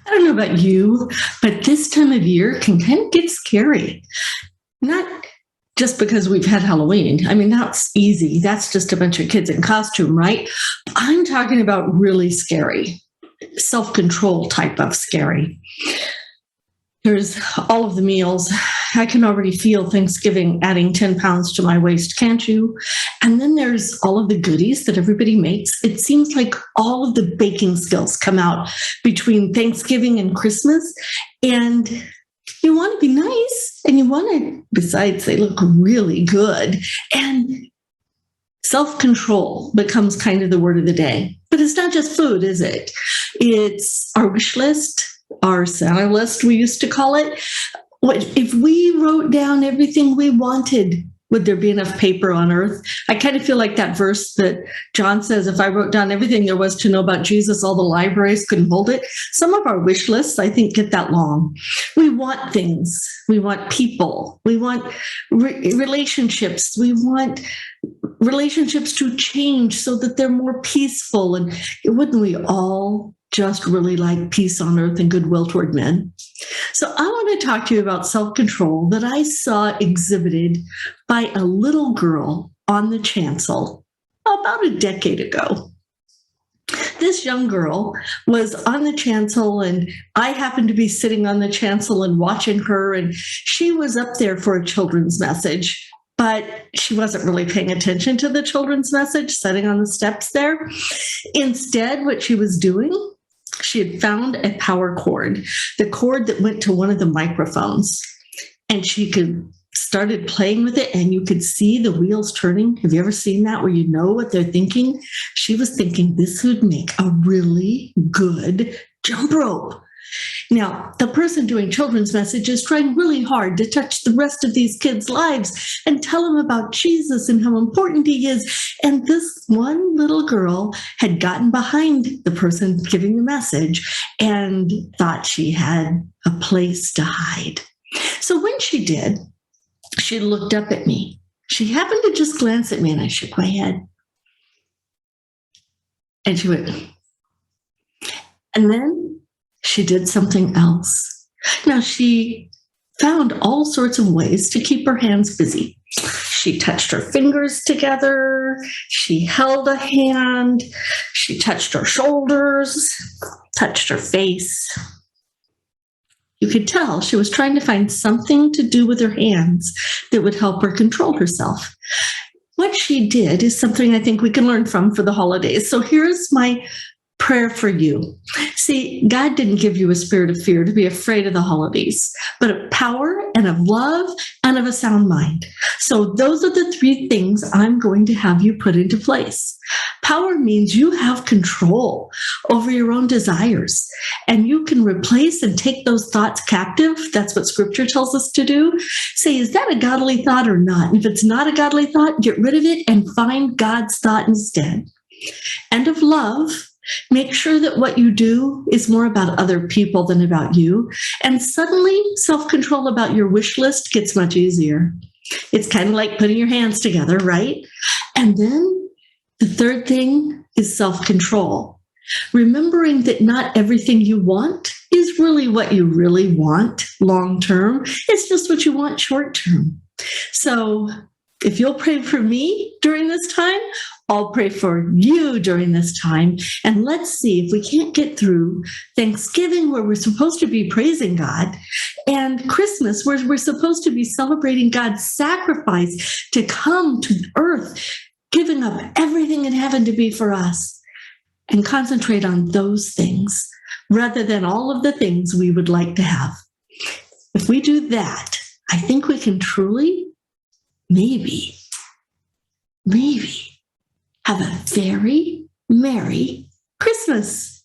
I don't know about you, but this time of year can kind of get scary. Not just because we've had Halloween. I mean, that's easy. That's just a bunch of kids in costume, right? I'm talking about really scary, self-control type of scary. There's all of the meals. I can already feel Thanksgiving adding 10 pounds to my waist, can't you? And then there's all of the goodies that everybody makes. It seems like all of the baking skills come out between Thanksgiving and Christmas. And you want to be nice and you want to, besides, they look really good. And self-control becomes kind of the word of the day. But it's not just food, is it? It's our wish list, our Santa list, we used to call it. If we wrote down everything we wanted, would there be enough paper on earth? I kind of feel like that verse that John says, if I wrote down everything there was to know about Jesus, all the libraries couldn't hold it. Some of our wish lists, I think, get that long. We want things. We want people. We want relationships. We want relationships to change so that they're more peaceful. And wouldn't we all just really like peace on earth and goodwill toward men? So I want to talk to you about self-control that I saw exhibited by a little girl on the chancel about a decade ago. This young girl was on the chancel, and I happened to be sitting on the chancel and watching her, and she was up there for a children's message. But she wasn't really paying attention to the children's message, sitting on the steps there. Instead, what she was doing, she had found a power cord, the cord that went to one of the microphones, and she started playing with it, and you could see the wheels turning. Have you ever seen that, where you know what they're thinking? She was thinking this would make a really good jump rope. Now, the person doing children's message is trying really hard to touch the rest of these kids' lives and tell them about Jesus and how important he is. And this one little girl had gotten behind the person giving the message and thought she had a place to hide. So when she did, she looked up at me. She happened to just glance at me, and I shook my head. And she went, and then she did something else. Now, she found all sorts of ways to keep her hands busy. She touched her fingers together. She held a hand. She touched her shoulders, touched her face. You could tell she was trying to find something to do with her hands that would help her control herself. What she did is something I think we can learn from for the holidays. So here's my prayer for you. See, God didn't give you a spirit of fear to be afraid of the holidays, but of power and of love and of a sound mind. So those are the three things I'm going to have you put into place. Power means you have control over your own desires, and you can replace and take those thoughts captive. That's what scripture tells us to do. Say, is that a godly thought or not? If it's not a godly thought, get rid of it and find God's thought instead. And of love, make sure that what you do is more about other people than about you. And suddenly, self-control about your wish list gets much easier. It's kind of like putting your hands together, right? And then the third thing is self-control. Remembering that not everything you want is really what you really want long-term. It's just what you want short-term. So if you'll pray for me during this time, I'll pray for you during this time. And let's see if we can't get through Thanksgiving, where we're supposed to be praising God, and Christmas, where we're supposed to be celebrating God's sacrifice to come to earth, giving up everything in heaven to be for us, and concentrate on those things rather than all of the things we would like to have. If we do that, I think we can truly, maybe, have a very Merry Christmas.